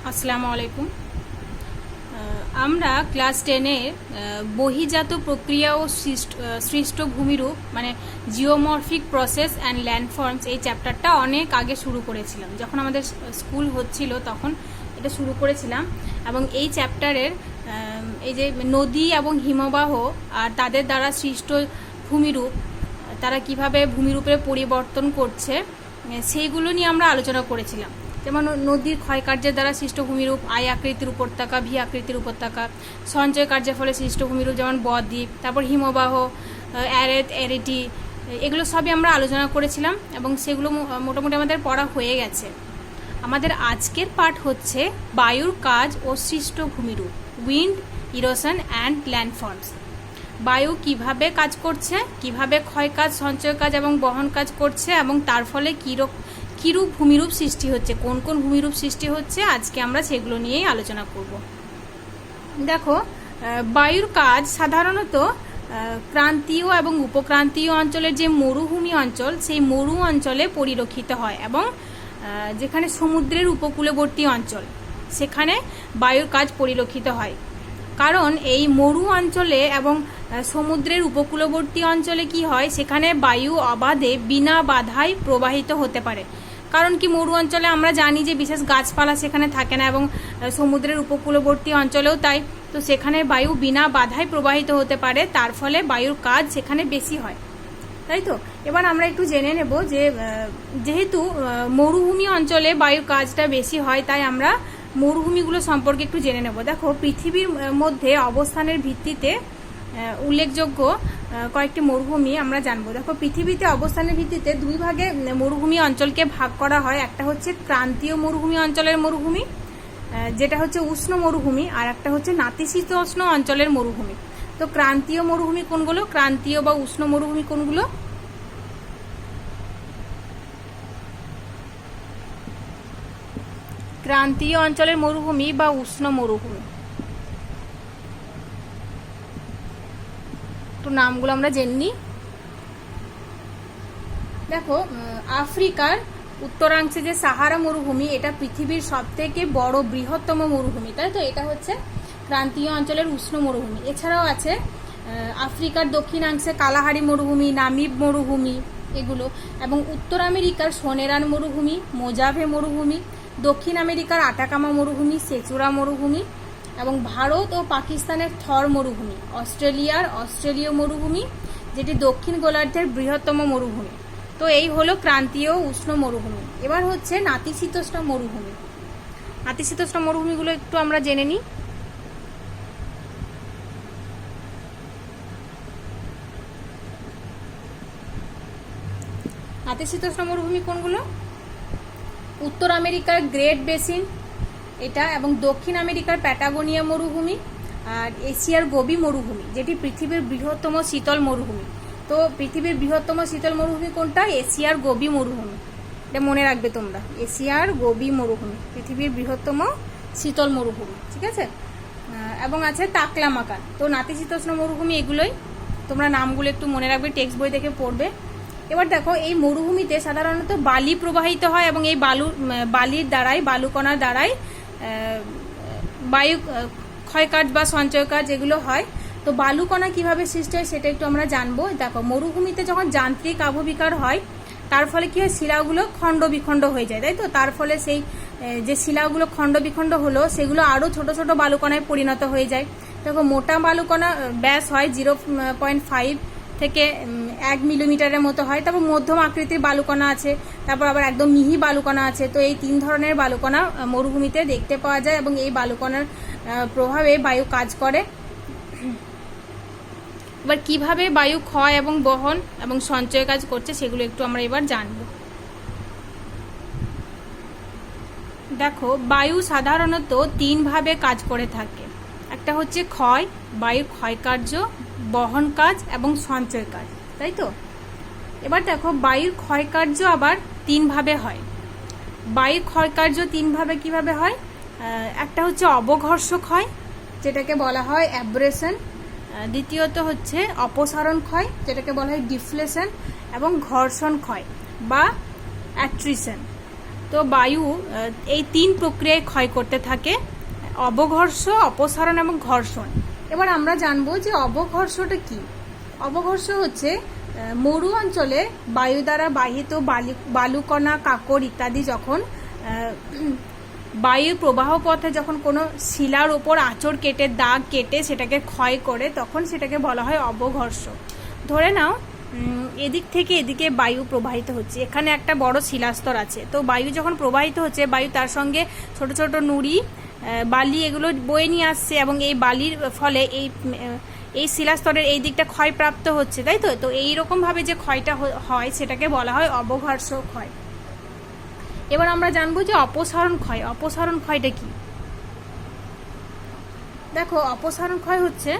আসসালামু আলাইকুম। আমরা ক্লাস 10-এর বহিজাত প্রক্রিয়া ও সৃষ্ট ভূমিরূপ মানে জিওমরফিক প্রসেস অ্যান্ড ল্যান্ডফর্মস এই চ্যাপ্টারটা অনেক আগে শুরু করেছিলাম। যখন আমাদের স্কুল হচ্ছিল তখন এটা শুরু করেছিলাম এবং এই চ্যাপ্টারের এই যে নদী এবং হিমবাহ আর তাদের দ্বারা সৃষ্ট ভূমিরূপ, তারা কিভাবে ভূমিরূপের পরিবর্তন করছে সেইগুলো নিয়ে আমরা আলোচনা করেছিলাম। যেমন নদীর ক্ষয়কার্যের দ্বারা সৃষ্ট ভূমিরূপ আই আকৃতির উপত্যকা, ভি আকৃতির উপত্যকা, সঞ্চয় কার্যের ফলে সৃষ্ট ভূমিরূপ যেমন বদ্বীপ, তারপর হিমবাহ, অ্যারেট, অ্যারিটি, এগুলো সবই আমরা আলোচনা করেছিলাম এবং সেগুলো মোটামুটি আমাদের পড়া হয়ে গেছে। আমাদের আজকের পাঠ হচ্ছে বায়ুর কাজ ও সৃষ্ট ভূমিরূপ, উইন্ড, ইরোশন অ্যান্ড ল্যান্ডফর্মস। বায়ু কিভাবে কাজ করছে, কিভাবে ক্ষয় কাজ, সঞ্চয় কাজ এবং বহন কাজ করছে এবং তার ফলে কিরূপ ভূমিরূপ সৃষ্টি হচ্ছে, কোন কোন ভূমিরূপ সৃষ্টি হচ্ছে, আজকে আমরা সেগুলো নিয়েই আলোচনা করব। দেখো, বায়ুর কাজ সাধারণত ক্রান্তীয় এবং উপক্রান্তীয় অঞ্চলের যে মরুভূমি অঞ্চল, সেই মরু অঞ্চলে পরিলক্ষিত হয় এবং যেখানে সমুদ্রের উপকূলবর্তী অঞ্চল সেখানে বায়ুর কাজ পরিলক্ষিত হয়। কারণ এই মরু অঞ্চলে এবং সমুদ্রের উপকূলবর্তী অঞ্চলে কি হয়, সেখানে বায়ু অবাধে বিনা বাধায় প্রবাহিত হতে পারে। কারণ কি, মরু অঞ্চলে আমরা জানি যে বিশেষ গাছপালা সেখানে থাকে না এবং সমুদ্রের উপকূলবর্তী অঞ্চলেও তাই। তো সেখানে বায়ু বিনা বাধায় প্রবাহিত হতে পারে, তার ফলে বায়ুর কাজ সেখানে বেশি হয়, তাই তো। এবার আমরা একটু জেনে নেব যে যেহেতু মরুভূমি অঞ্চলে বায়ুর কাজটা বেশি হয়, তাই আমরা মরুভূমিগুলো সম্পর্কে একটু জেনে নেব। দেখো, পৃথিবীর মধ্যে অবস্থানের ভিত্তিতে উল্লেখযোগ্য কয়েকটি মরুভূমি আমরা জানবো। দেখো, পৃথিবীতে অবস্থানের ভিত্তিতে দুই ভাগে মরুভূমি অঞ্চলকে ভাগ করা হয়। একটা হচ্ছে ক্রান্তীয় মরুভূমি অঞ্চলের মরুভূমি, যেটা হচ্ছে উষ্ণ মরুভূমি, আর একটা হচ্ছে নাতিশীতোষ্ণ অঞ্চলের মরুভূমি। তো ক্রান্তীয় মরুভূমি কোনগুলো, ক্রান্তীয় বা উষ্ণ মরুভূমি কোনগুলো? ক্রান্তীয় অঞ্চলের মরুভূমি বা উষ্ণ মরুভূমি, তো নামগুলো আমরা জেনে নিই। দেখো, আফ্রিকার উত্তরাংশে যে সাহারা মরুভূমি, এটা পৃথিবীর সবথেকে বড় বৃহত্তম মরুভূমি, তাই তো। এটা হচ্ছে ক্রান্তীয় অঞ্চলের উষ্ণ মরুভূমি। এছাড়াও আছে আফ্রিকার দক্ষিণাংশে কালাহারি মরুভূমি, নামিব মরুভূমি, এগুলো। এবং উত্তর আমেরিকার সোনেরান মরুভূমি, মোজাভে মরুভূমি, দক্ষিণ আমেরিকার আটাকামা মরুভূমি, সেচুরা মরুভূমি, এবং ভারত ও পাকিস্তানের থর মরুভূমি, অস্ট্রেলিয়ার অস্ট্রেলীয় মরুভূমি, যেটি দক্ষিণ গোলার্ধের বৃহত্তম মরুভূমি। তো এই হলো ক্রান্তীয় উষ্ণ মরুভূমি। এবার হচ্ছে নাতিশীতোষ্ণ মরুভূমি। নাতিশীতোষ্ণ মরুভূমিগুলো একটু আমরা জেনে নিই। নাতিশীতোষ্ণ মরুভূমি কোনগুলো? উত্তর আমেরিকার গ্রেট বেসিন এটা, এবং দক্ষিণ আমেরিকার প্যাটাগোনিয়া মরুভূমি, আর এশিয়ার গোবি মরুভূমি, যেটি পৃথিবীর বৃহত্তম শীতল মরুভূমি। তো পৃথিবীর বৃহত্তম শীতল মরুভূমি কোনটা? এশিয়ার গোবি মরুভূমি। এটা মনে রাখবে তোমরা, এশিয়ার গোবি মরুভূমি পৃথিবীর বৃহত্তম শীতল মরুভূমি, ঠিক আছে। এবং আছে তাকলামাকান। তো নাতিশীতোষ্ণ মরুভূমি এগুলোই, তোমরা নামগুলো একটু মনে রাখবে, টেক্সট বই দেখে পড়বে। এবার দেখো, এই মরুভূমিতে সাধারণত বালি প্রবাহিত হয় এবং এই বালির দ্বারাই, বালুকণার দ্বারাই বায়ু ক্ষয়কাজ বা সঞ্চয় কাজ এগুলো হয়। তো বালুকণা কিভাবে সৃষ্টি হয় সেটা একটু আমরা জানবো। দেখো, মরুভূমিতে যখন যান্ত্রিক আবহবিকার হয়, তার ফলে কি হয়, শিলাগুলো খণ্ড বিখণ্ড হয়ে যায়, তাই তো। তার ফলে সেই যে শিলাগুলো খণ্ড বিখণ্ড হলো, সেগুলো আরও ছোট ছোট বালুকণায় পরিণত হয়ে যায়। দেখো, মোটা বালুকণা ব্যাস হয় 0.5 থেকে 1 মিলিমিটারের মতো হয়। তারপর মধ্যম আকৃতির বালুকণা আছে, তারপর আবার একদম মিহি বালুকণা আছে। তো এই 3 ধরনের বালুকণা মরুভূমিতে দেখতে পাওয়া যায় এবং এই বালুকণার প্রভাবে বায়ু কাজ করে। এবার কিভাবে বায়ু ক্ষয় এবং বহন এবং সঞ্চয় কাজ করছে সেগুলো একটু আমরা এবার জানব। দেখো, বায়ু সাধারণত 3 ভাবে কাজ করে থাকে। একটা হচ্ছে ক্ষয়, বায়ুর ক্ষয়কার্য, বহন কাজ এবং সঞ্চয় কাজ, তাই তো। এবার দেখো, বায়ুর ক্ষয়কার্য আবার 3 ভাবে হয়। বায়ুর ক্ষয়কার্য 3 ভাবে কিভাবে হয়? একটা হচ্ছে অবঘর্ষ ক্ষয়, যেটাকে বলা হয় অ্যাব্রেশন। দ্বিতীয়ত হচ্ছে অপসারণ ক্ষয়, যেটাকে বলা হয় ডিফ্লেশন, এবং ঘর্ষণ ক্ষয় বা অ্যাট্রিশন। তো বায়ু এই 3 প্রক্রিয়ায় ক্ষয় করতে থাকে, অবঘর্ষ, অপসারণ এবং ঘর্ষণ। এবার আমরা জানবো যে অবঘর্ষটা কি। অবঘর্ষ হচ্ছে মরু অঞ্চলে বায়ু দ্বারা বাহিত বালুকণা, কাকর ইত্যাদি যখন বায়ুর প্রবাহ পথে যখন কোনো শিলার ওপর আঁচড় কেটে, দাগ কেটে সেটাকে ক্ষয় করে, তখন সেটাকে বলা হয় অবঘর্ষ। ধরে নাও এদিক থেকে এদিকে বায়ু প্রবাহিত হচ্ছে, এখানে একটা বড় শিলাস্তর আছে, তো বায়ু যখন প্রবাহিত হচ্ছে, বায়ু তার সঙ্গে ছোট ছোট নুড়ি, বালি এগুলো বয়ে নিয়ে আসছে, এবং এই বালির ফলে এই শিলাস্তরের এই দিকটা ক্ষয়প্রাপ্ত হচ্ছে, তাই তো। তো এইরকমভাবে যে ক্ষয়টা হয় সেটাকে বলা হয় অবঘর্ষ ক্ষয়। এবার আমরা জানবো যে অপসারণ ক্ষয়। অপসারণ ক্ষয়টা কি? দেখো, অপসারণ ক্ষয় হচ্ছে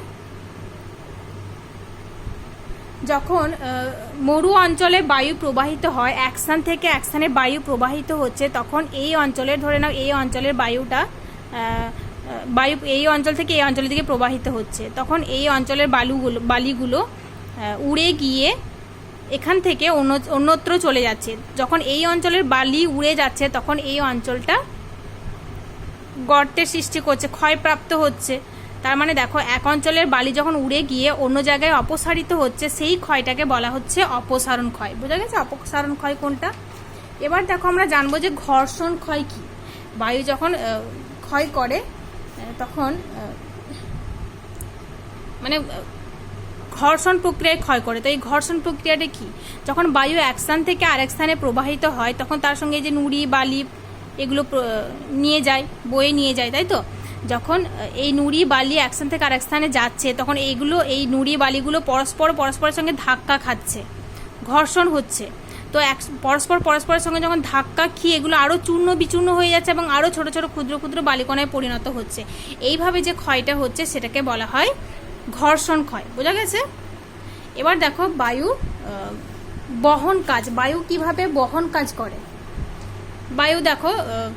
যখন মরু অঞ্চলে বায়ু প্রবাহিত হয়, এক স্থান থেকে এক স্থানে বায়ু প্রবাহিত হচ্ছে, তখন এই অঞ্চলের, ধরে নাও এই অঞ্চলের বায়ু এই অঞ্চল থেকে এই অঞ্চলের দিকে প্রবাহিত হচ্ছে, তখন এই অঞ্চলের বালিগুলো উড়ে গিয়ে এখান থেকে অন্যত্র চলে যাচ্ছে। যখন এই অঞ্চলের বালি উড়ে যাচ্ছে, তখন এই অঞ্চলটা গর্তের সৃষ্টি করছে, ক্ষয়প্রাপ্ত হচ্ছে। তার মানে দেখো, এক অঞ্চলের বালি যখন উড়ে গিয়ে অন্য জায়গায় অপসারিত হচ্ছে, সেই ক্ষয়টাকে বলা হচ্ছে অপসারণ ক্ষয়। বোঝা গেছে অপসারণ ক্ষয় কোনটা? এবার দেখো, আমরা জানবো যে ঘর্ষণ ক্ষয় কি। বায়ু যখন ক্ষয় করে তখন মানে ঘর্ষণ প্রক্রিয়ায় ক্ষয় করে। তো এই ঘর্ষণ প্রক্রিয়াটা কি? যখন বায়ু এক স্থান থেকে আরেক স্থানে প্রবাহিত হয়, তখন তার সঙ্গে যে নুড়ি, বালি এগুলো নিয়ে যায়, বয়ে নিয়ে যায়, তাই তো। যখন এই নুড়ি, বালি এক স্থান থেকে আরেক স্থানে যাচ্ছে, তখন এই নুড়ি, বালিগুলো পরস্পরের সঙ্গে ধাক্কা খাচ্ছে, ঘর্ষণ হচ্ছে। তো পরস্পরের সঙ্গে যখন ধাক্কা খেয়ে এগুলো আরও চূর্ণ বিচূর্ণ হয়ে যাচ্ছে এবং আরও ছোট ছোট ক্ষুদ্র ক্ষুদ্র বালিকণায় পরিণত হচ্ছে। এইভাবে যে ক্ষয়টা হচ্ছে সেটাকে বলা হয় ঘর্ষণ ক্ষয়। বোঝা গেছে? এবার দেখো, বায়ু বহন কাজ। বায়ু কিভাবে বহন কাজ করে? বায়ু দেখো,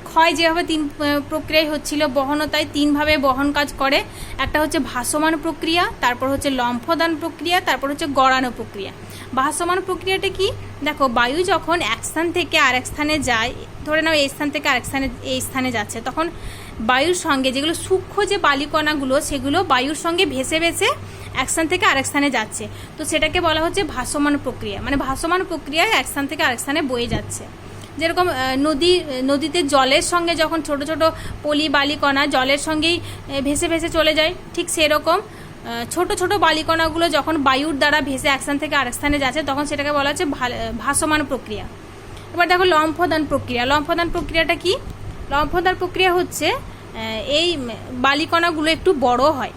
ক্ষয় যেভাবে 3 প্রক্রিয়ায় হচ্ছিল, বহনও তাই 3 ভাবে বহন কাজ করে। একটা হচ্ছে ভাসমান প্রক্রিয়া, তারপর হচ্ছে লম্ফদান প্রক্রিয়া, তারপর হচ্ছে গড়ানো প্রক্রিয়া। ভাসমান প্রক্রিয়াটা কি? দেখো, বায়ু যখন এক স্থান থেকে আরেক স্থানে যায়, ধরে নাও এই স্থান থেকে আরেক স্থানে এই স্থানে যাচ্ছে, তখন বায়ুর সঙ্গে যেগুলো সূক্ষ্ম যে বালিকণাগুলো, সেগুলো বায়ুর সঙ্গে ভেসে ভেসে এক স্থান থেকে আরেক স্থানে যাচ্ছে। তো সেটাকে বলা হচ্ছে ভাসমান প্রক্রিয়া। মানে ভাসমান প্রক্রিয়ায় এক স্থান থেকে আরেক স্থানে বয়ে যাচ্ছে। যেরকম নদীতে জলের সঙ্গে যখন ছোট ছোট পলি বালিকণা জলের সঙ্গেই ভেসে ভেসে চলে যায়, ঠিক সেরকম ছোট ছোট বালিকণাগুলো যখন বায়ুর দ্বারা ভেসে এক স্থান থেকে আরেক স্থানে যাচ্ছে, তখন সেটাকে বলা হচ্ছে ভাসমান প্রক্রিয়া। এবার দেখো, লম্ফদান প্রক্রিয়া। লম্ফদান প্রক্রিয়াটা কি? লম্ফদান প্রক্রিয়া হচ্ছে এই বালিকণাগুলো একটু বড় হয়,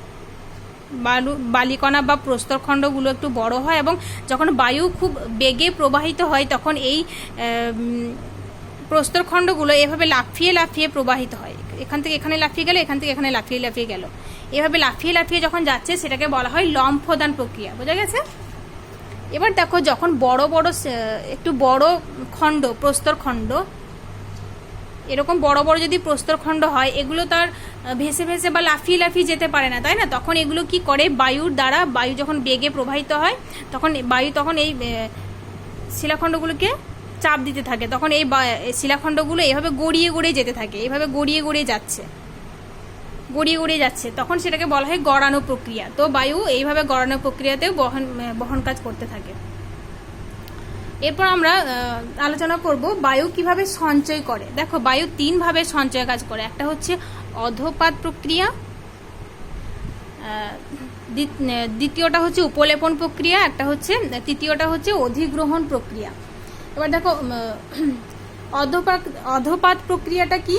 বালিকণা বা প্রস্তরখণ্ডগুলো একটু বড় হয়, এবং যখন বায়ু খুব বেগে প্রবাহিত হয়, তখন এই প্রস্তরখণ্ডগুলো এভাবে লাফিয়ে লাফিয়ে প্রবাহিত হয়। এখান থেকে এখানে লাফিয়ে গেল, এখান থেকে এখানে লাফিয়ে লাফিয়ে গেল, এভাবে লাফিয়ে লাফিয়ে যখন যাচ্ছে, সেটাকে বলা হয় লম্ফদান প্রক্রিয়া। বোঝা গেছে? এবার দেখো, যখন বড় বড় একটু বড় খণ্ড, প্রস্তরখণ্ড, এরকম বড় বড় যদি প্রস্তরখণ্ড হয়, এগুলো তার ভেসে ভেসে বা লাফিয়ে লাফিয়ে যেতে পারে না, তাই না। তখন এগুলো কি করে, বায়ুর দ্বারা, বায়ু যখন বেগে প্রবাহিত হয়, তখন বায়ু তখন এই শিলাখণ্ডগুলোকে চাপ দিতে থাকে। তখন এই শিলাখণ্ডগুলো এভাবে গড়িয়ে গড়িয়ে যেতে থাকে, এভাবে গড়িয়ে গড়িয়ে যাচ্ছে, তখন সেটাকে বলা হয় গড়ানো প্রক্রিয়া। তো বায়ু এইভাবে গড়ানো প্রক্রিয়াতেও বহন কাজ করতে থাকে। এরপর আমরা আলোচনা করব বায়ু কিভাবে সঞ্চয় করে। দেখো, বায়ু 3 ভাবে সঞ্চয় কাজ করে। একটা হচ্ছে অধোপাত প্রক্রিয়া, দ্বিতীয়টা হচ্ছে উপলেপন প্রক্রিয়া, তৃতীয়টা হচ্ছে অধিগ্রহণ প্রক্রিয়া। এবার দেখো, অধোপাত প্রক্রিয়াটা কি?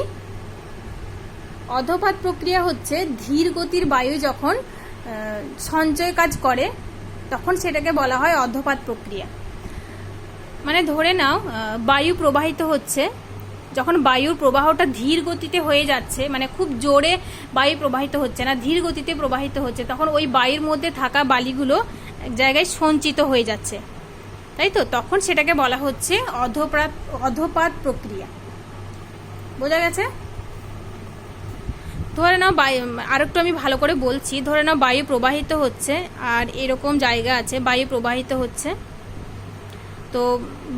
অধোপাত প্রক্রিয়া হচ্ছে ধীর গতির বায়ু যখন সঞ্চয় কাজ করে, তখন সেটাকে বলা হয় অধোপাত প্রক্রিয়া। মানে ধরে নাও, বায়ু প্রবাহিত হচ্ছে, যখন বায়ুর প্রবাহটা ধীর গতিতে হয়ে যাচ্ছে, মানে খুব জোরে বায়ু প্রবাহিত হচ্ছে না, ধীর গতিতে প্রবাহিত হচ্ছে, তখন ওই বায়ুর মধ্যে থাকা বালিগুলো এক জায়গায় সঞ্চিত হয়ে যাচ্ছে, তাই তো। তখন সেটাকে বলা হচ্ছে অধোপাত প্রক্রিয়া। বোঝা গেছে? ধরে নাও, আরেকটু আমি ভালো করে বলছি। ধরে নাও, বায়ু প্রবাহিত হচ্ছে, আর এরকম জায়গা আছে, বায়ু প্রবাহিত হচ্ছে, তো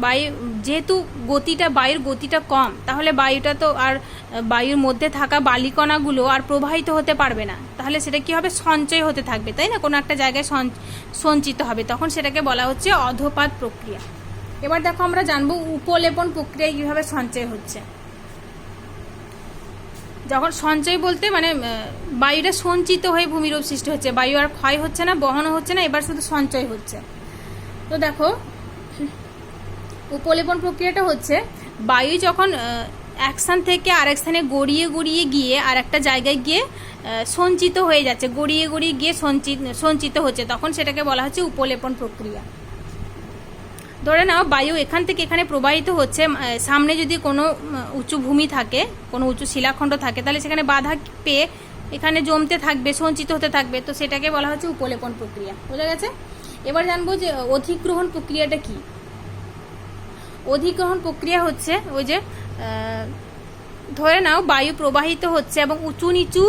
বায়ু যেহেতু বায়ুর গতিটা কম, তাহলে বায়ুটা তো আর বায়ুর মধ্যে থাকা বালিকণাগুলো আর প্রবাহিত হতে পারবে না, তাহলে সেটা কি হবে, সঞ্চয় হতে থাকবে, তাই না, কোনো একটা জায়গায় সঞ্চিত হবে, তখন সেটাকে বলা হচ্ছে অধপাত প্রক্রিয়া। এবার দেখো আমরা জানবো উপলেপন প্রক্রিয়া কিভাবে সঞ্চয় হচ্ছে। যখন সঞ্চয় বলতে মানে বায়ুটা সঞ্চিত হয়ে ভূমিরূপ সৃষ্টি হচ্ছে, বায়ু আর ক্ষয় হচ্ছে না, বহনও হচ্ছে না, এবার শুধু সঞ্চয় হচ্ছে। তো দেখো উপলেপন প্রক্রিয়াটা হচ্ছে বায়ু যখন এক স্থান থেকে আরেক স্থানে গড়িয়ে গড়িয়ে গিয়ে আর একটা জায়গায় গিয়ে সঞ্চিত হয়ে যাচ্ছে, গড়িয়ে গড়িয়ে গিয়ে সঞ্চিত হচ্ছে, তখন সেটাকে বলা হচ্ছে উপলেপন প্রক্রিয়া। ধরে নাও বায়ু এখান থেকে এখানে প্রবাহিত হচ্ছে, সামনে যদি কোনো উঁচু ভূমি থাকে, কোনো উঁচু শিলাখণ্ড থাকে, তাহলে সেখানে বাধা পেয়ে এখানে জমতে থাকবে, সঞ্চিত হতে থাকবে, তো সেটাকে বলা হচ্ছে উপলেপন প্রক্রিয়া। বোঝা গেছে? এবার জানবো যে অধিগ্রহণ প্রক্রিয়াটা কি। অধিগ্রহণ প্রক্রিয়া হচ্ছে ওই যে ধরে নাও বায়ু প্রবাহিত হচ্ছে এবং উঁচু নিচু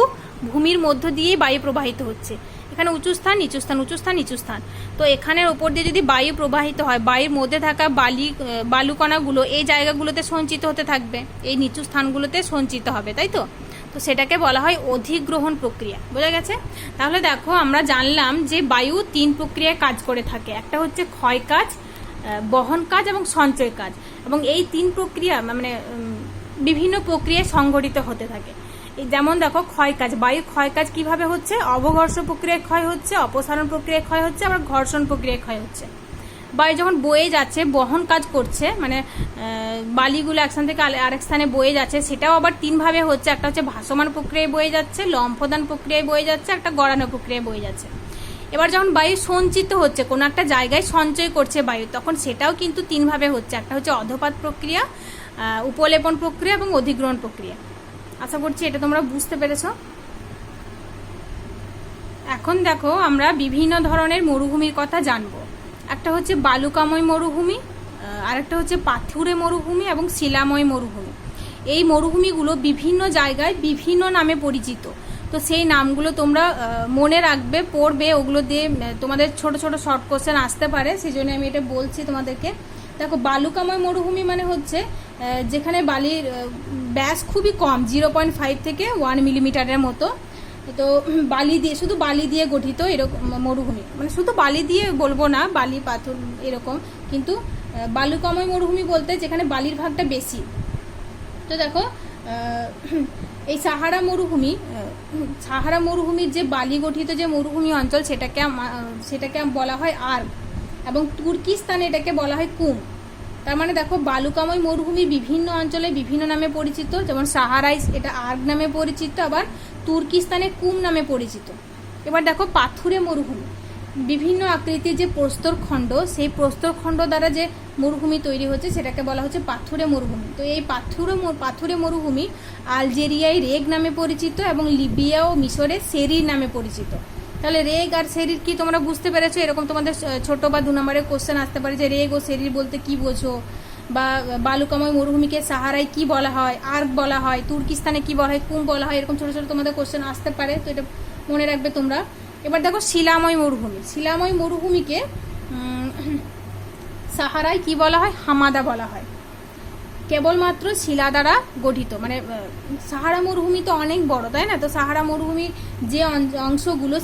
ভূমির মধ্য দিয়ে বায়ু প্রবাহিত হচ্ছে, এখানে উঁচু স্থান নিচু স্থান, উঁচু স্থান নিচু স্থান, তো এখানের ওপর দিয়ে যদি বায়ু প্রবাহিত হয়, বায়ুর মধ্যে থাকা বালুকণাগুলো এই জায়গাগুলোতে সঞ্চিত হতে থাকবে, এই নিচু স্থানগুলোতে সঞ্চিত হবে, তাই তো, তো সেটাকে বলা হয় অধিগ্রহণ প্রক্রিয়া। বোঝা গেছে? তাহলে দেখো আমরা জানলাম যে বায়ু 3 প্রক্রিয়ায় কাজ করে থাকে, একটা হচ্ছে ক্ষয় কাজ, বহন কাজ এবং সঞ্চয় কাজ, এবং এই 3 প্রক্রিয়া মানে বিভিন্ন প্রক্রিয়ায় সংঘটিত হতে থাকে। যেমন দেখো ক্ষয় কাজ, বায়ু ক্ষয় কাজ কিভাবে হচ্ছে, অবঘর্ষ প্রক্রিয়ায় ক্ষয় হচ্ছে, অপসারণ প্রক্রিয়ায় ক্ষয় হচ্ছে, আবার ঘর্ষণ প্রক্রিয়ায় ক্ষয় হচ্ছে। বায়ু যখন বয়ে যাচ্ছে, বহন কাজ করছে, মানে বালিগুলো এক স্থান থেকে আরেক স্থানে বয়ে যাচ্ছে, সেটাও আবার 3 ভাবে হচ্ছে, একটা হচ্ছে ভাসমান প্রক্রিয়ায় বয়ে যাচ্ছে, লম্ফদান প্রক্রিয়ায় বয়ে যাচ্ছে, একটা গড়ানো প্রক্রিয়ায় বয়ে যাচ্ছে। এবার যখন বায়ু সঞ্চিত হচ্ছে, কোনো একটা জায়গায় সঞ্চয় করছে বায়ু, তখন সেটাও কিন্তু 3 ভাবে হচ্ছে, একটা হচ্ছে অধপাত প্রক্রিয়া, উপলেপন প্রক্রিয়া এবং অধিগ্রহণ প্রক্রিয়া। আশা করছি এটা তোমরা বুঝতে পেরেছো। এখন দেখো আমরা বিভিন্ন ধরনের মরুভূমির কথা জানবো। একটা হচ্ছে বালুকাময় মরুভূমি, আর একটা হচ্ছে পাথুরে মরুভূমি এবং শিলাময় মরুভূমি। এই মরুভূমিগুলো বিভিন্ন জায়গায় বিভিন্ন নামে পরিচিত, তো সেই নামগুলো তোমরা মনে রাখবে, পড়বে, ওগুলো দিয়ে তোমাদের ছোট ছোট শর্ট কোশ্চেন আসতে পারে, সেই জন্য আমি এটা বলছি তোমাদেরকে। দেখো বালুকাময় মরুভূমি মানে হচ্ছে যেখানে বালির ব্যাস খুবই কম, 0.5 থেকে 1 মিলিমিটারের মতো, তো বালি দিয়ে, শুধু বালি দিয়ে গঠিত এরকম মরুভূমি, মানে শুধু বালি দিয়ে বলবো না, বালি পাথর এরকম, কিন্তু বালুকাময় মরুভূমি বলতে যেখানে বালির ভাগটা বেশি। তো দেখো এই সাহারা মরুভূমির যে বালি গঠিত যে মরুভূমি অঞ্চল, সেটাকে বলা হয় আর্গ, এবং তুর্কিস্তানে এটাকে বলা হয় কুম। তার মানে দেখো বালুকাময় মরুভূমি বিভিন্ন অঞ্চলে বিভিন্ন নামে পরিচিত, যেমন সাহারায় এটা আর্গ নামে পরিচিত, আবার তুর্কিস্তানে কুম নামে পরিচিত। এবার দেখো পাথুরে মরুভূমি, বিভিন্ন আকৃতির যে প্রস্তরখণ্ড, সেই প্রস্তরখণ্ড দ্বারা যে মরুভূমি তৈরি হচ্ছে সেটাকে বলা হচ্ছে পাথুরে মরুভূমি। তো এই পাথুরে মরুভূমি আলজেরিয়ায় রেগ নামে পরিচিত এবং লিবিয়া ও মিশরে সেরির নামে পরিচিত। তাহলে রেগ আর সেরির কি তোমরা বুঝতে পেরেছো? এরকম তোমাদের ছোট বা 2 নম্বরের কোশ্চেন আসতে পারে যে রেগ ও সেরির বলতে কি বোঝো, বা বালুকাময় মরুভূমিকে সাহারায় কি বলা হয়, আর্গ বলা হয়, তুর্কিস্তানে কি বলা হয়, কুম বলা হয়, এরকম ছোট ছোট তোমাদের কোশ্চেন আসতে পারে, তো এটা মনে রাখবে তোমরা। এবার দেখো শিলাময় মরুভূমিকে সাহারায় কি বলা হয়, হামাদা বলা হয়, কেবলমাত্র শিলা দ্বারা গঠিত। মানে সাহারা মরুভূমি তো অনেক বড়, তাই না, তো সাহারা মরুভূমির যে অংশগুলো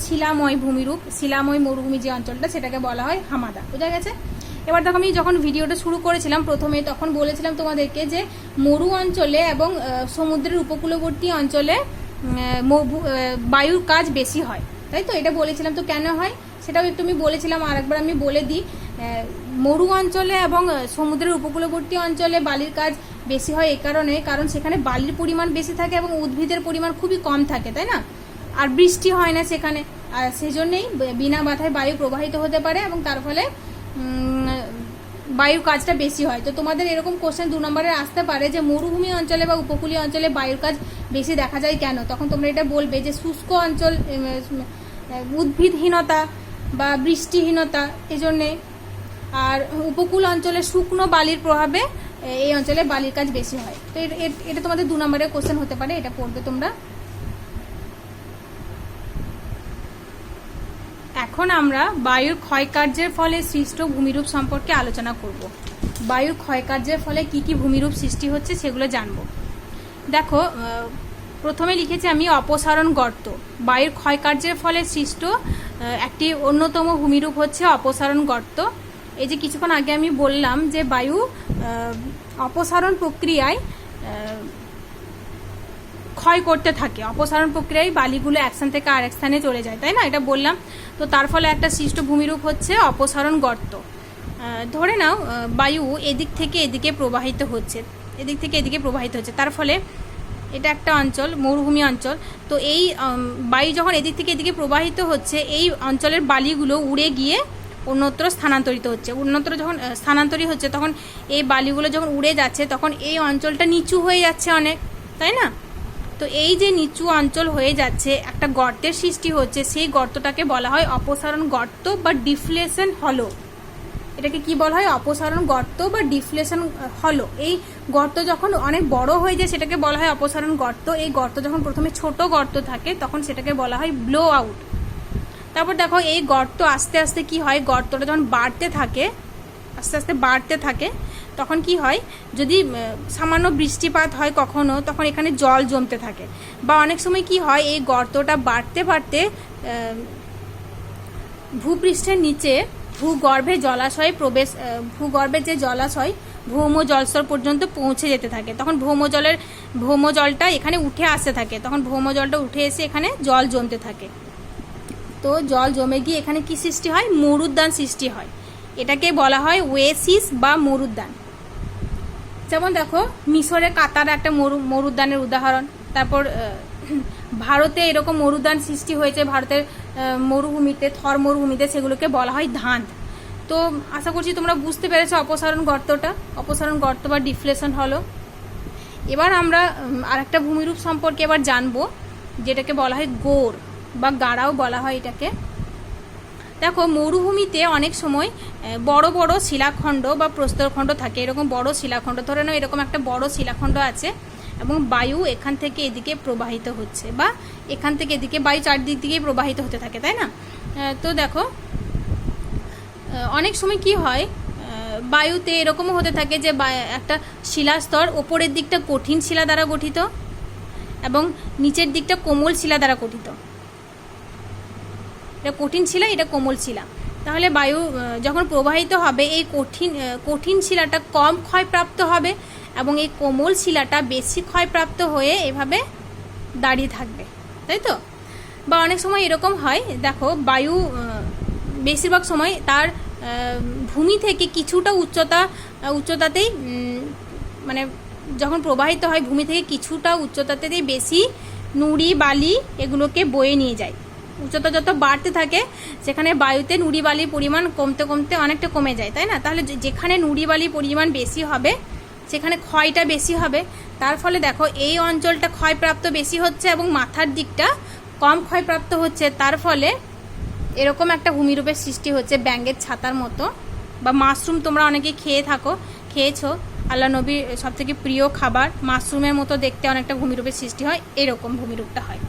শিলাময় মরুভূমি যে অঞ্চলটা, সেটাকে বলা হয় হামাদা। বোঝা গেছে? এবার দেখো আমি যখন ভিডিওটা শুরু করেছিলাম প্রথমে, তখন বলেছিলাম তোমাদেরকে যে মরু অঞ্চলে এবং সমুদ্রের উপকূলবর্তী অঞ্চলে বায়ুর কাজ বেশি হয়, তাই তো, এটা বলেছিলাম। তো কেন হয় সেটাও একটু আমি বলেছিলাম, আর একবার আমি বলে দিই। মরু অঞ্চলে এবং সমুদ্রের উপকূলবর্তী অঞ্চলে বালির কাজ বেশি হয় কারণ সেখানে বালির পরিমাণ বেশি থাকে এবং উদ্ভিদের পরিমাণ খুবই কম থাকে, তাই না, আর বৃষ্টি হয় না সেখানে, আর সেজন্যই বিনা বাধায় বায়ু প্রবাহিত হতে পারে এবং তার ফলে বায়ুর কাজটা বেশি হয়। তো তোমাদের এরকম কোশ্চেন 2 নম্বরের আসতে পারে যে মরুভূমি অঞ্চলে বা উপকূলীয় অঞ্চলে বায়ুর কাজ বেশি দেখা যায় কেন, তখন তোমরা এটা বলবে যে শুষ্ক অঞ্চল, উদ্ভিদহীনতা বা বৃষ্টিহীনতা এজন্যে, আর উপকূল অঞ্চলে শুকনো বালির প্রভাবে এই অঞ্চলে বালির কাজ বেশি হয়। তো এটা তোমাদের 2 নম্বরের কোশ্চেন হতে পারে, এটা পড়বে তোমরা। এখন আমরা বায়ুর ক্ষয়কার্যের ফলে সৃষ্ট ভূমিরূপ সম্পর্কে আলোচনা করব। বায়ুর ক্ষয়কার্যের ফলে কি কি ভূমিরূপ সৃষ্টি হচ্ছে সেগুলো জানবো। দেখো, প্রথমে লিখেছি আমি অপসারণ গর্ত। বায়ুর ক্ষয়কার্যের ফলে সৃষ্ট একটি অন্যতম ভূমিরূপ হচ্ছে অপসারণ গর্ত। এই যে কিছুক্ষণ আগে আমি বললাম যে বায়ু অপসারণ প্রক্রিয়ায় ক্ষয় করতে থাকে, অপসারণ প্রক্রিয়ায় বালিগুলো এক স্থান থেকে আরেক স্থানে চলে যায়, তাই না? এটা বললাম। তো তার ফলে একটা সৃষ্ট ভূমিরূপ হচ্ছে অপসারণ গর্ত। ধরে নাও বায়ু এদিক থেকে এদিকে প্রবাহিত হচ্ছে, এদিক থেকে এদিকে প্রবাহিত হচ্ছে, তার ফলে এটা একটা অঞ্চল, মরুভূমি অঞ্চল। তো এই বায়ু যখন এদিক থেকে এদিকে প্রবাহিত হচ্ছে, এই অঞ্চলের বালিগুলো উড়ে গিয়ে অন্যত্র স্থানান্তরিত হচ্ছে। অন্যত্র যখন স্থানান্তরিত হচ্ছে, তখন এই বালিগুলো যখন উড়ে যাচ্ছে, তখন এই অঞ্চলটা নিচু হয়ে যাচ্ছে অনেক, তাই না? তো এই যে নিচু অঞ্চল হয়ে যাচ্ছে, একটা গর্তের সৃষ্টি হচ্ছে, সেই গর্তটাকে বলা হয় অপসারণ গর্ত বা ডিফ্লেশন হলো। এটাকে কি বলা হয়? অপসারণ গর্ত বা ডিফ্লেশন হলো। এই গর্ত যখন অনেক বড় হয়ে যায় সেটাকে বলা হয় অপসারণ গর্ত। এই গর্ত যখন প্রথমে ছোট গর্ত থাকে তখন সেটাকে বলা হয় ব্লো আউট। তারপর দেখো, এই গর্ত আস্তে আস্তে কি হয়, গর্তটা যখন বাড়তে থাকে, আস্তে আস্তে বাড়তে থাকে, তখন কি হয়, যদি সামান্য বৃষ্টিপাত হয় কখনো, তখন এখানে জল জমতে থাকে। বা অনেক সময় কি হয়, এই গর্তটা বাড়তে বাড়তে ভূপৃষ্ঠের নিচে ভূগর্ভে জলাশয়ে প্রবেশ, ভূগর্ভের যে জলাশয় ভৌম জলস্তর পর্যন্ত পৌঁছে যেতে থাকে। তখন ভৌম জলটা এখানে উঠে আসতে থাকে, তখন ভৌম জলটা উঠে এসে এখানে জল জমতে থাকে। তো জল জমে গিয়ে এখানে কি সৃষ্টি হয়? মরুদ্যান সৃষ্টি হয়। এটাকে বলা হয় ওয়েসিস বা মরুদ্যান। যেমন দেখো, মিশরে কাতার একটা মরুদ্যানের উদাহরণ। তারপর ভারতে এরকম মরুদ্যান সৃষ্টি হয়েছে, ভারতের মরুভূমিতে, থর মরুভূমিতে, সেগুলোকে বলা হয় ধাঁধ। তো আশা করছি তোমরা বুঝতে পেরেছো অপসারণ গর্তটা, অপসারণ গর্ত বা ডিফ্লেশন হলো। এবার আমরা আরেকটা ভূমিরূপ সম্পর্কে এবার জানবো, যেটাকে বলা হয় গোর বা গাড়াও বলা হয় এটাকে। দেখো, মরুভূমিতে অনেক সময় বড় বড় শিলাখণ্ড বা প্রস্তরখণ্ড থাকে। এরকম বড় শিলাখণ্ড, ধরে নাও এরকম একটা বড় শিলাখণ্ড আছে এবং বায়ু এখান থেকে এদিকে প্রবাহিত হচ্ছে, বা এখান থেকে এদিকে বায়ু চারদিক দিকেই প্রবাহিত হতে থাকে, তাই না? তো দেখো, অনেক সময় কি হয়, বায়ুতে এরকমও হতে থাকে যে একটা শিলাস্তর ওপরের দিকটা কঠিন শিলা দ্বারা গঠিত এবং নিচের দিকটা কোমল শিলা দ্বারা গঠিত। এটা কঠিন শিলা, এটা কোমল শিলা। তাহলে বায়ু যখন প্রবাহিত হবে, এই কঠিন শিলাটা কম ক্ষয়প্রাপ্ত হবে এবং এই কোমল শিলাটা বেশি ক্ষয়প্রাপ্ত হয়ে এভাবে দাঁড়িয়ে থাকবে, তাই তো? বা অনেক সময় এরকম হয়, দেখো, বায়ু বেশিরভাগ সময় তার ভূমি থেকে কিছুটা উচ্চতাতেই, মানে যখন প্রবাহিত হয় ভূমি থেকে কিছুটা উচ্চতাতেই বেশি নুড়ি বালি এগুলোকে বয়ে নিয়ে যায়। উচ্চতা যত বাড়তে থাকে সেখানে বায়ুতে নুড়ি বালির পরিমাণ কমতে কমতে অনেকটা কমে যায়, তাই না? তাহলে যেখানে নুড়ি বালির পরিমাণ বেশি হবে সেখানে ক্ষয়টা বেশি হবে। তার ফলে দেখো, এই অঞ্চলটা ক্ষয়প্রাপ্ত বেশি হচ্ছে এবং মাথার দিকটা কম ক্ষয়প্রাপ্ত হচ্ছে। তার ফলে এরকম একটা ভূমিরূপের সৃষ্টি হচ্ছে, ব্যাঙের ছাতার মতো। বা মাশরুম তোমরা অনেকে খেয়েছো, আল্লাহ নবীর সবথেকে প্রিয় খাবার, মাশরুমের মতো দেখতে অনেকটা ভূমিরূপের সৃষ্টি হয়, এরকম ভূমিরূপটা হয়।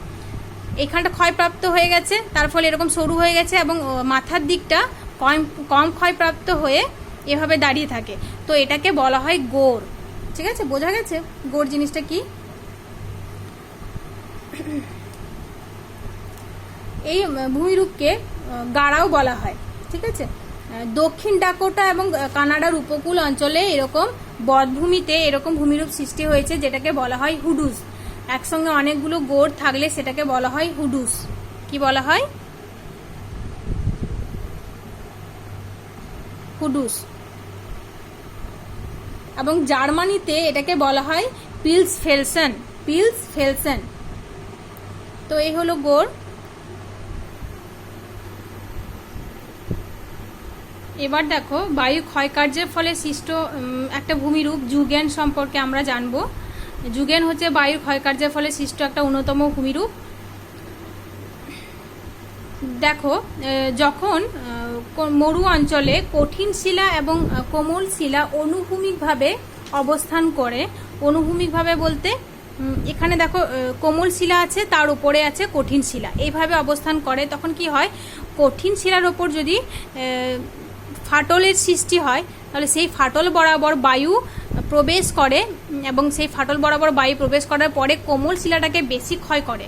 এখানটা ক্ষয়প্রাপ্ত হয়ে গেছে, তার ফলে এরকম সরু হয়ে গেছে এবং মাথার দিকটা কম ক্ষয়প্রাপ্ত হয়ে এভাবে দাঁড়িয়ে থাকে। তো এটাকে বলা হয় গোর। ঠিক আছে, বোঝা গেছে গোর জিনিসটা কি? এই ভূমিরূপকে গাড়াও বলা হয়। ঠিক আছে, দক্ষিণ ডাকোটা এবং কানাডার উপকূল অঞ্চলে এরকম বনভূমিতে এরকম ভূমিরূপ সৃষ্টি হয়েছে, যেটাকে বলা হয় হুডুস। একসঙ্গে অনেকগুলো গোর থাকলে সেটাকে বলা হয় হুডুস। কি বলা হয়? হুডুস। এবং জার্মানিতে এটাকে বলা হয় পিলসফেলসেন। তো এই হলো গোর। এবার দেখো, বায়ু ক্ষয়কার্যের ফলে সৃষ্ট একটা ভূমিরূপ জুগেন সম্পর্কে আমরা জানবো। জুগেন হচ্ছে বায়ুর ক্ষয়কার্যের ফলে সৃষ্ট একটা অন্যতম ভূমিরূপ। দেখো, যখন মরু অঞ্চলে কঠিন শিলা এবং কোমল শিলা অনুভূমিকভাবে অবস্থান করে, অনুভূমিকভাবে বলতে এখানে দেখো কোমল শিলা আছে, তার উপরে আছে কঠিন শিলা, এইভাবে অবস্থান করে, তখন কি হয়, কঠিন শিলার ওপর যদি ফাটলের সৃষ্টি হয়, তাহলে সেই ফাটল বরাবর বায়ু প্রবেশ করে এবং সেই ফাটল বরাবর বায়ু প্রবেশ করার পরে কোমল শিলাটাকে বেশি ক্ষয় করে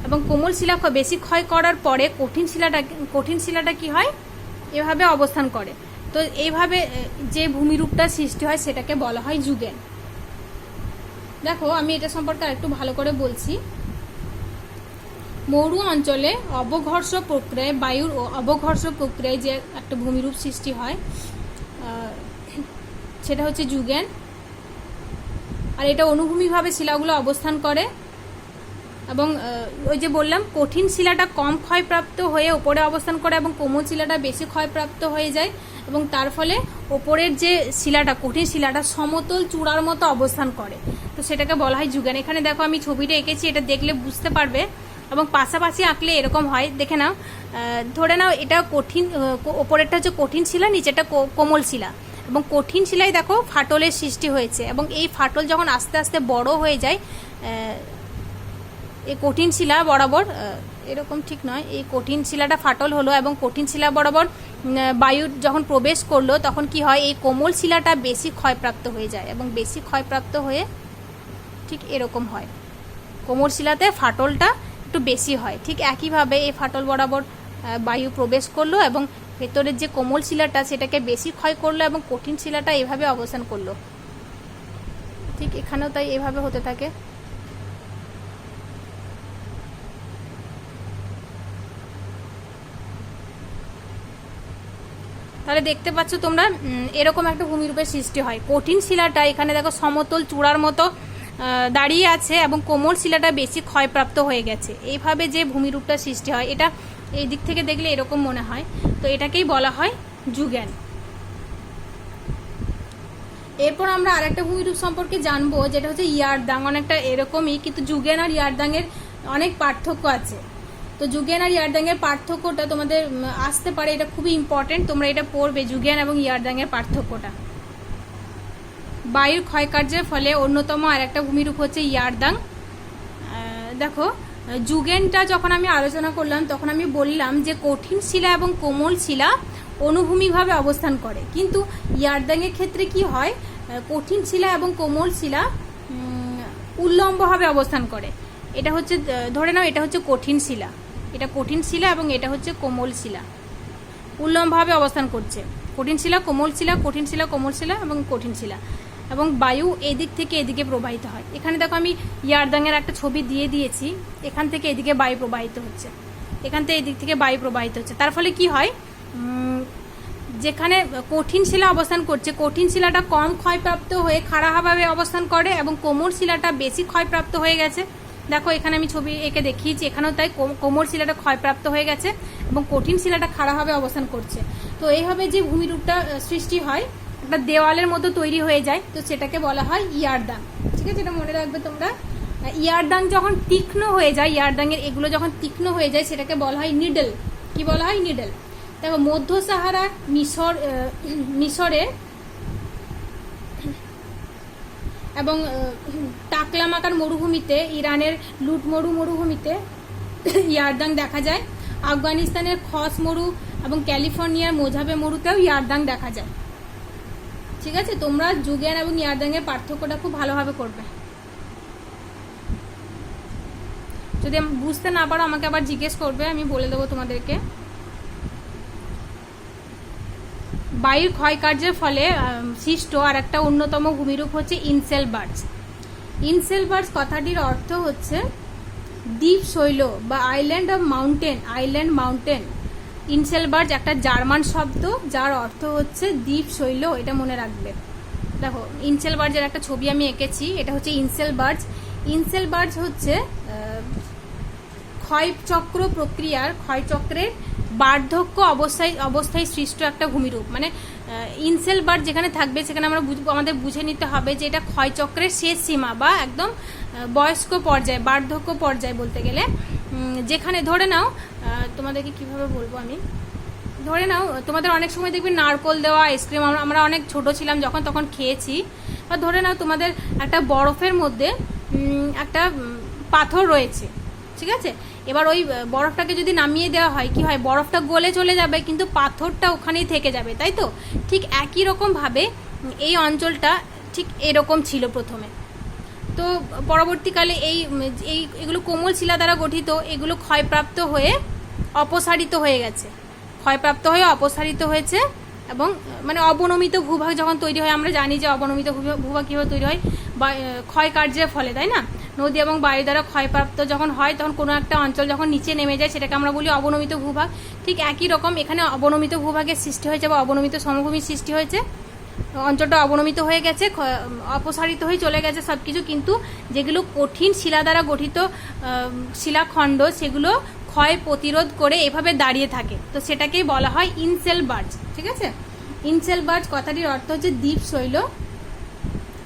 এবং কোমল শিলা বেশি ক্ষয় করার পরে কঠিন শিলাটা কি হয়, এভাবে অবস্থান করে। তো এইভাবে যে ভূমিরূপটা সৃষ্টি হয় সেটাকে বলা হয় যুগেন। দেখো আমি এটা সম্পর্কে আরেকটু ভালো করে বলছি। মরু অঞ্চলে অবঘর্ষ প্রক্রিয়ায়, বায়ুর অবঘর্ষ প্রক্রিয়ায় যে একটা ভূমিরূপ সৃষ্টি হয় সেটা হচ্ছে যুগেন। আর এটা অনুভূমিকভাবে শিলাগুলো অবস্থান করে এবং ওই যে বললাম কঠিন শিলাটা কম ক্ষয়প্রাপ্ত হয়ে ওপরে অবস্থান করে এবং কোমল শিলাটা বেশি ক্ষয়প্রাপ্ত হয়ে যায় এবং তার ফলে ওপরের যে শিলাটা, কঠিন শিলাটা সমতল চূড়ার মতো অবস্থান করে। তো সেটাকে বলা হয় যুগেন। এখানে দেখো আমি ছবিটা এঁকেছি, এটা দেখলে বুঝতে পারবে এবং পাশাপাশি আঁকলে এরকম হয়। দেখে নাও, ধরে নাও এটা কঠিন, ওপরেরটা হচ্ছে কঠিন শিলা, নিচেটা কোমল শিলা এবং কঠিন শিলায় দেখো ফাটলের সৃষ্টি হয়েছে এবং এই ফাটল যখন আস্তে আস্তে বড় হয়ে যায়, এই কঠিন শিলা বরাবর, এরকম ঠিক নয়, এই কঠিন শিলাটা ফাটল হলো এবং কঠিন শিলা বরাবর বায়ু যখন প্রবেশ করলো তখন কি হয়, এই কোমল শিলাটা বেশি ক্ষয়প্রাপ্ত হয়ে যায় এবং বেশি ক্ষয়প্রাপ্ত হয়ে ঠিক এরকম হয়। কোমল শিলাতে ফাটলটা একটু বেশি হয়। ঠিক একইভাবে এই ফাটল বরাবর বায়ু প্রবেশ করলো এবং ভেতরের যে কোমল শিলাটা সেটাকে বেশি ক্ষয় করলো এবং কঠিন শিলাটা এভাবে অবস্থান করলো। ঠিক এখানেও তাই এভাবে হতে থাকে। তাহলে দেখতে পাচ্ছ তোমরা এরকম একটা ভূমিরূপের সৃষ্টি হয়। কঠিন শিলাটা এখানে দেখো সমতল চূড়ার মতো দাঁড়িয়ে আছে এবং কোমল শিলাটা বেশি ক্ষয়প্রাপ্ত হয়ে গেছে। এইভাবে যে ভূমিরূপটা সৃষ্টি হয়, এটা এই দিক থেকে দেখলে এরকম মনে হয়, তো এটাকেই বলা হয় যুগেন। এরপর আমরা আরেকটা ভূমিরূপ সম্পর্কে জানবো, যেটা হচ্ছে ইয়ারদাং। অনেকটা এরকমই, কিন্তু যুগেন আর ইয়ারদাংয়ের অনেক পার্থক্য আছে। তো যুগেন আর ইয়ারদাংয়ের পার্থক্যটা তোমাদের আসতে পারে, এটা খুবই ইম্পর্টেন্ট, তোমরা এটা পড়বে, যুগেন এবং ইয়ারদাংয়ের পার্থক্যটা। বায়ুর ক্ষয়কার্যের ফলে অন্যতম আর একটা ভূমিরূপ হচ্ছে ইয়ারদাং। দেখো যুগেনটা যখন আমি আলোচনা করলাম তখন আমি বললাম যে কঠিন শিলা এবং কোমল শিলা অনুভূমিকভাবে অবস্থান করে, কিন্তু ইয়ারদাংয়ের ক্ষেত্রে কি হয়, কঠিন শিলা এবং কোমল শিলা উল্লম্বভাবে অবস্থান করে। এটা হচ্ছে, ধরে নাও এটা হচ্ছে কঠিন শিলা, এটা কঠিন শিলা এবং এটা হচ্ছে কোমল শিলা, উল্লম্বভাবে অবস্থান করছে। কঠিন শিলা, কোমল শিলা, কঠিন শিলা, কোমল শিলা এবং কঠিন শিলা, এবং বায়ু এদিক থেকে এদিকে প্রবাহিত হয়। এখানে দেখো আমি ইয়ারদাংয়ের একটা ছবি দিয়ে দিয়েছি, এখান থেকে এদিকে বায়ু প্রবাহিত হচ্ছে, এখান থেকে এদিক থেকে বায়ু প্রবাহিত হচ্ছে। তার ফলে কি হয়, যেখানে কঠিন শিলা অবস্থান করছে, কঠিন শিলাটা কম ক্ষয়প্রাপ্ত হয়ে খাড়াভাবে অবস্থান করে এবং কোমল শিলাটা বেশি ক্ষয়প্রাপ্ত হয়ে গেছে। দেখো এখানে আমি ছবি এঁকে দেখিয়েছি, এখানেও তাই কোমল শিলাটা ক্ষয়প্রাপ্ত হয়ে গেছে এবং কঠিন শিলাটা খাড়াভাবে অবস্থান করছে। তো এইভাবে যে ভূমিরূপটা সৃষ্টি হয়, একটা দেওয়ালের মতো তৈরি হয়ে যায়, তো সেটাকে বলা হয় ইয়ারদাং। ঠিক আছে, এটা মনে রাখবে তোমরা। ইয়ারদাং যখন তীক্ষ্ণ হয়ে যায়, ইয়ারদাংয়ের এগুলো যখন তীক্ষ্ণ হয়ে যায় সেটাকে বলা হয় নিডল। কি বলা হয়? নিডল। দেখো মধ্য সাহারা মিশরে এবং টাকলামাকার মরুভূমিতে, ইরানের লুটমরু মরুভূমিতে ইয়ারদাং দেখা যায়। আফগানিস্তানের খস মরু এবং ক্যালিফোর্নিয়ার মোজাবে মরুতেও ইয়ারদাং দেখা যায়। ঠিক আছে, তোমরা যুগেন এবং ইয়ারদাংয়ের পার্থক্যটা খুব ভালোভাবে করবে। যদি বুঝতে না পারো আমাকে আবার জিজ্ঞেস করবে, আমি বলে দেবো তোমাদেরকে। বায়ুর ক্ষয়কার্যের ফলে সৃষ্ট আর একটা অন্যতম ভূমিরূপ হচ্ছে ইনসেলবার্জ। ইনসেলবার্জ কথাটির অর্থ হচ্ছে দ্বীপ শৈল বা island of mountain, island mountain. Inselberg একটা জার্মান শব্দ যার অর্থ হচ্ছে দ্বীপ শৈল, এটা মনে রাখবে। দেখো ইনসেলবার্জের একটা ছবি আমি এঁকেছি, এটা হচ্ছে ইনসেলবার্জ। ইনসেলবার্জ হচ্ছে ক্ষয়চক্র প্রক্রিয়ার, ক্ষয়চক্রের বার্ধক্য অবস্থায় সৃষ্ট একটা ভূমিরূপ। মানে ইনসেলবার্জ যেখানে থাকবে সেখানে আমরা আমাদের বুঝে নিতে হবে যে এটা ক্ষয়চক্রের শেষ সীমা বা একদম বয়স্ক পর্যায়ে, বার্ধক্য পর্যায়ে বলতে গেলে। যেখানে ধরে নাও, তোমাদেরকে কিভাবে বলবো আমি, ধরে নাও তোমাদের অনেক সময় দেখবে নারকোল দেওয়া আইসক্রিম আমরা অনেক ছোট ছিলাম যখন তখন খেয়েছি, বা ধরে নাও তোমাদের একটা বরফের মধ্যে একটা পাথর রয়েছে, ঠিক আছে। এবার ওই বরফটাকে যদি নামিয়ে দেওয়া হয় কি হয়, বরফটা গলে চলে যাবে কিন্তু পাথরটা ওখানেই থেকে যাবে, তাই তো। ঠিক একই রকমভাবে এই অঞ্চলটা ঠিক এরকম ছিল প্রথমে। তো পরবর্তীকালে এগুলো কোমল শিলা দ্বারা গঠিত, এগুলো ক্ষয়প্রাপ্ত হয়ে অপসারিত হয়ে গেছে, ক্ষয়প্রাপ্ত হয়ে অপসারিত হয়েছে এবং মানে অবনমিত ভূভাগ যখন তৈরি হয়, আমরা জানি যে অবনমিত ভূভাগ কীভাবে তৈরি হয়, বা ক্ষয় কার্যের ফলে, তাই না। নদী এবং বায়ু দ্বারা ক্ষয়প্রাপ্ত যখন হয় তখন কোনো একটা অঞ্চল যখন নিচে নেমে যায় সেটাকে আমরা বলি অবনমিত ভূভাগ। ঠিক একই রকম এখানে অবনমিত ভূভাগের সৃষ্টি হয়েছে বা অবনমিত সমভূমির সৃষ্টি হয়েছে, অঞ্চলটা অবনমিত হয়ে গেছে, অপসারিত হয়ে চলে গেছে সব কিছু, কিন্তু যেগুলো কঠিন শিলা দ্বারা গঠিত শিলাখণ্ড সেগুলো ক্ষয় প্রতিরোধ করে এভাবে দাঁড়িয়ে থাকে, তো সেটাকেই বলা হয় ইনসেলবার্জ। ঠিক আছে, ইনসেলবার্জ কথাটির অর্থ হচ্ছে দ্বীপশৈল,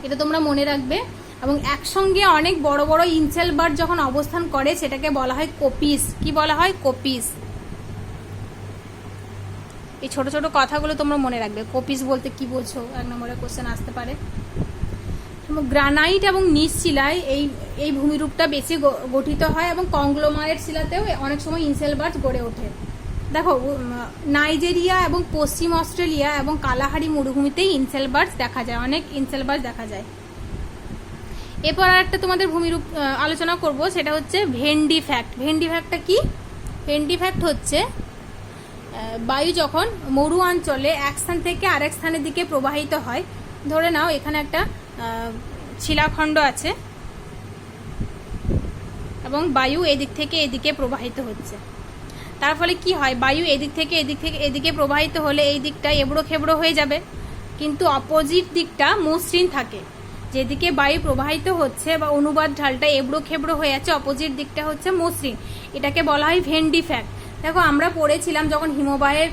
এটা তোমরা মনে রাখবে। এবং একসঙ্গে অনেক বড় বড় ইনসেলবার্জ যখন অবস্থান করে সেটাকে বলা হয় কোপিস। কি বলা হয়? কোপিস। এই ছোট ছোট কথাগুলো তোমরা মনে রাখবে। কোপিস বলতে কি বোঝো, 1 নম্বরে কোশ্চেন আসতে পারে। গ্রানাইট এবং নিচ শিলায় এই ভূমিরূপটা বেশি গঠিত হয় এবং কংগ্লোমারেট শিলাতেও অনেক সময় ইনসেলবার্জ গড়ে ওঠে। দেখো, নাইজেরিয়া এবং পশ্চিম অস্ট্রেলিয়া এবং কালাহারি মরুভূমিতেই ইনসেলবার্জ দেখা যায়, অনেক ইনসেলবার্জ দেখা যায়। এরপর আর একটা তোমাদের ভূমিরূপ আলোচনা করব, সেটা হচ্ছে ভেন্ডি ফ্যাক্ট। ভেন্ডি ফ্যাক্টটা কি? ভেন্ডি ফ্যাক্ট হচ্ছে বায়ু যখন মরু অঞ্চলে এক স্থান থেকে আরেক স্থানের দিকে প্রবাহিত হয়, ধরে নাও এখানে একটা শিলাখণ্ড আছে এবং বায়ু এদিক থেকে এদিকে প্রবাহিত হচ্ছে, তার ফলে কি হয়, বায়ু এদিক থেকে এদিকে প্রবাহিত হলে এই দিকটা এবড়ো খেবড়ো হয়ে যাবে, কিন্তু অপোজিট দিকটা মসৃণ থাকে। যেদিকে বায়ু প্রবাহিত হচ্ছে বা অনুবাদ ঢালটা এবড়ো খেবড়ো হয়ে আছে, অপোজিট দিকটা হচ্ছে মসৃণ, এটাকে বলা হয় ভেন্ডি ফ্যাক্ট। দেখো, আমরা পড়েছিলাম যখন হিমবাহের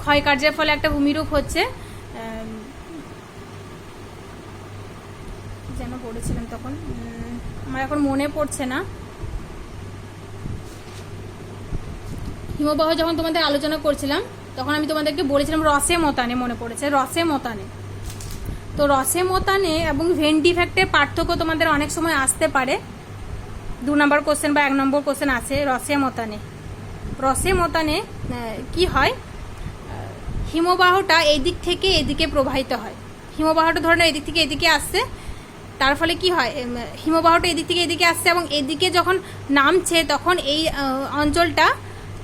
ক্ষয়কার্যের ফলে একটা ভূমিরূপ হচ্ছে, যেন পড়েছিলাম তখন, আমার এখন মনে পড়ছে না। হিমবাহ যখন তোমাদের আলোচনা করছিলাম তখন আমি তোমাদেরকে বলেছিলাম রসে মতানে, মনে পড়েছে, রসে মতানে। তো রসে মতানে এবং ভেন্ডি ফ্যাক্টের পার্থক্য তোমাদের অনেক সময় আসতে পারে, 2 নম্বর কোশ্চেন বা 1 নম্বর কোশ্চেন আছে রসে মতানে। রসে মতানে কি হয়, হিমবাহটা এদিক থেকে এদিকে প্রবাহিত হয়, হিমবাহটা ধরে নাও এদিক থেকে এদিকে আসছে, তার ফলে কি হয়, হিমবাহটা এদিক থেকে এদিকে আসছে এবং এদিকে যখন নামছে তখন এই অঞ্চলটা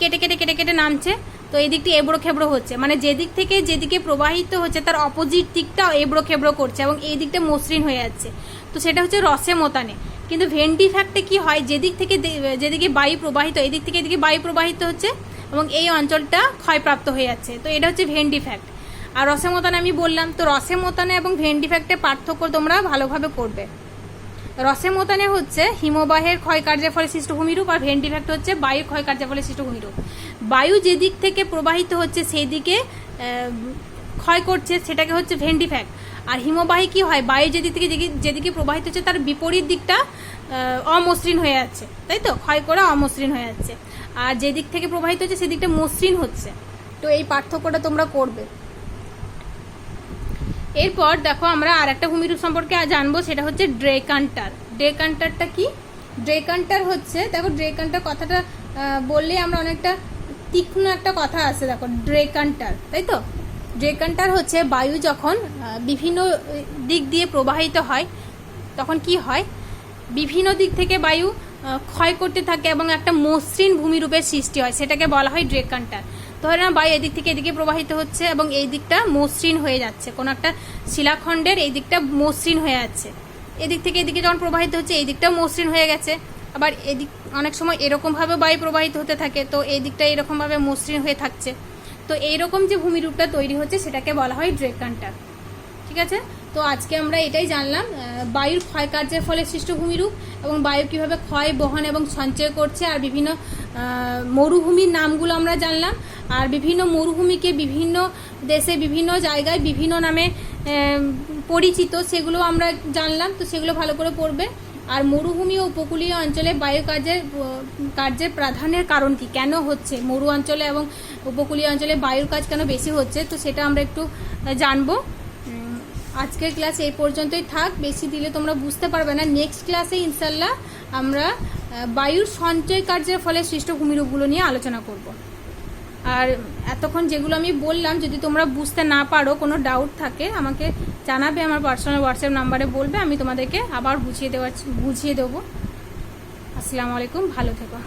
কেটে কেটে কেটে কেটে নামছে, তো এই দিকটি এবড়ো খেবড়ো হচ্ছে, মানে যেদিক থেকে যেদিকে প্রবাহিত হচ্ছে তার অপোজিট দিকটা এবড়ো খেবড়ো করছে এবং এই দিকটা মসৃণ হয়ে যাচ্ছে, তো সেটা হচ্ছে রসে মতানে। কিন্তু ভেন্ডি ফ্যাক্টে কি হয়, যেদিক থেকে যেদিকে বায়ু প্রবাহিত, এদিক থেকে এদিকে বায়ু প্রবাহিত হচ্ছে এবং এই অঞ্চলটা ক্ষয়প্রাপ্ত হয়ে যাচ্ছে, তো এটা হচ্ছে ভেন্ডি ফ্যাক্ট। আর রসে মতানে আমি বললাম, তো রসে মতানে এবং ভেন্ডি ফ্যাক্টের পার্থক্য তোমরা ভালোভাবে করবে। রসে মতানে হচ্ছে হিমবাহের ক্ষয়কার্যের ফলে সৃষ্ট ভূমিরূপ, আর ভেন্ডি ফ্যাক্ট হচ্ছে বায়ুর ক্ষয়কার্যের ফলে সৃষ্ট ভূমিরূপ। বায়ু যেদিক থেকে প্রবাহিত হচ্ছে সেই দিকে ক্ষয় করছে, সেটাকে হচ্ছে ভেন্ডি ফ্যাক্ট। আর হিমবাহে কি হয়, বায়ু যেদিকে প্রবাহিত হচ্ছে তার বিপরীত দিকটা অমসৃণ হয়ে যাচ্ছে, তাই তো, ক্ষয় করে অমসৃণ হয়ে যাচ্ছে, আর যেদিক থেকে প্রবাহিত হচ্ছে সেদিকটা মসৃণ হচ্ছে, তো এই পার্থক্যটা তোমরা করবে। এরপর দেখো, আমরা আর একটা ভূমিরূপ সম্পর্কে জানবো, সেটা হচ্ছে ড্রেকান্টার। ড্রেকান্টারটা কি? ড্রেকান্টার হচ্ছে, দেখো ড্রেকান্টার কথাটা বললে আমরা অনেকটা তীক্ষ্ণ একটা কথা আছে, দেখো ড্রেকান্টার, তাই তো। ড্রেকান্টার হচ্ছে বায়ু যখন বিভিন্ন দিক দিয়ে প্রবাহিত হয় তখন কি হয়, বিভিন্ন দিক থেকে বায়ু ক্ষয় করতে থাকে এবং একটা মসৃণ ভূমিরূপের সৃষ্টি হয়, সেটাকে বলা হয় ড্রেকান্টার। ধরে না বায়ু এদিক থেকে এদিকে প্রবাহিত হচ্ছে এবং এই দিকটা মসৃণ হয়ে যাচ্ছে, কোনো একটা শিলাখণ্ডের এই দিকটা মসৃণ হয়ে যাচ্ছে, এদিক থেকে এদিকে যখন প্রবাহিত হচ্ছে এই দিকটা মসৃণ হয়ে গেছে, আবার এদিক অনেক সময় এরকমভাবে বায়ু প্রবাহিত হতে থাকে, তো এই দিকটা এরকমভাবে মসৃণ হয়ে থাকছে, তো এইরকম যে ভূমিরূপটা তৈরি হচ্ছে সেটাকে বলা হয় ড্রেকান্টার। ঠিক আছে, তো আজকে আমরা এটাই জানলাম বায়ুর ক্ষয়কার্যের ফলে সৃষ্ট ভূমিরূপ এবং বায়ু কীভাবে ক্ষয়, বহন এবং সঞ্চয় করছে, আর বিভিন্ন মরুভূমির নামগুলো আমরা জানলাম, আর বিভিন্ন মরুভূমিকে বিভিন্ন দেশে বিভিন্ন জায়গায় বিভিন্ন নামে পরিচিত, সেগুলো আমরা জানলাম, তো সেগুলো ভালো করে পড়বে। আর মরুভূমি ও উপকূলীয় অঞ্চলে বায়ু কার্যের প্রাধান্যের কারণ কি, কেন হচ্ছে মরু অঞ্চলে এবং উপকূলীয় অঞ্চলে বায়ুর কাজ কেন বেশি হচ্ছে, তো সেটা আমরা একটু জানবো। আজকের ক্লাস এই পর্যন্তই থাক, বেশি দিলে তোমরা বুঝতে পারবে না। নেক্সট ক্লাসে ইনশাল্লাহ আমরা বায়ুর সঞ্চয় কার্যের ফলে সৃষ্ট ভূমিরূপগুলো নিয়ে আলোচনা করব। আর এতক্ষণ যেগুলো আমি বললাম, যদি তোমরা বুঝতে না পারো, কোনো ডাউট থাকে, আমাকে জানাবে, আমার পার্সোনাল হোয়াটসঅ্যাপ নাম্বারে বলবে, আমি তোমাদেরকে আবার বুঝিয়ে দেবো। আসসালামু আলাইকুম, ভালো থেকো।